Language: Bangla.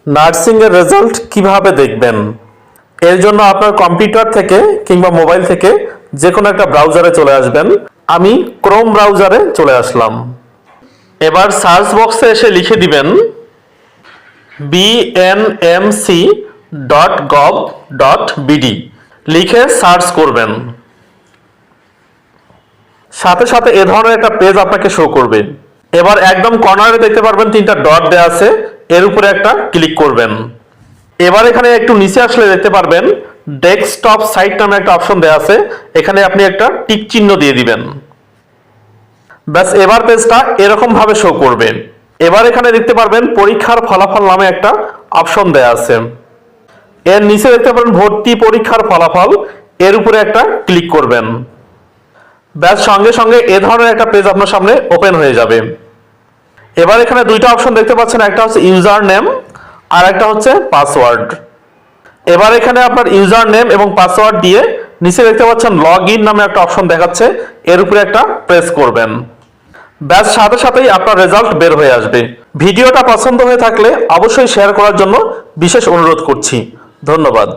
নার্সিং এর রেজাল্ট কিভাবে দেখবেন? এর জন্য আপনার কম্পিউটার থেকে কিংবা মোবাইল থেকে যে কোনো একটা ব্রাউজারে চলে আসবেন। আমি ক্রোম ব্রাউজারে চলে আসলাম। এবার সার্চ বক্সে এসে লিখে দিবেন bnmc.gov.bd, লিখে সার্চ করবেন। সাথে সাথে এ ধরনের একটা পেজ আপনাকে শো করবে। এবার একদম কর্নারে দেখতে পারবেন তিনটা ডট দেওয়া আছে, এর উপরে একটা ক্লিক করবেন। এবার এখানে একটু নিচে আসলে দেখতে পারবেন ডেস্কটপ সাইট নামে একটা অপশন দেওয়া আছে, এখানে আপনি একটা টিক চিহ্ন দিয়ে দিবেন। ব্যাস, এবার পেজটা এরকম ভাবে শো করবে। এবার এখানে দেখতে পারবেন পরীক্ষার ফলাফল নামে একটা অপশন দেওয়া আছে, এর নিচে দেখতে পারবেন ভর্তি পরীক্ষার ফলাফল, এর উপরে একটা ক্লিক করবেন। ব্যাস, সঙ্গে সঙ্গে এ ধরনের একটা পেজ আপনার সামনে ওপেন হয়ে যাবে। এবার এখানে দুইটা অপশন দেখতে পাচ্ছেন, একটা হচ্ছে ইউজার নেম আর একটা হচ্ছে পাসওয়ার্ড। এবার এখানে আপনার ইউজার নেম এবং পাসওয়ার্ড দিয়ে নিচে দেখতে পাচ্ছেন লগ ইন নামে একটা অপশন দেখাচ্ছে, এর উপরে একটা প্রেস করবেন। ব্যাস, সাথে সাথেই আপনার রেজাল্ট বের হয়ে আসবে। ভিডিওটা পছন্দ হয়ে থাকলে অবশ্যই শেয়ার করার জন্য বিশেষ অনুরোধ করছি। ধন্যবাদ।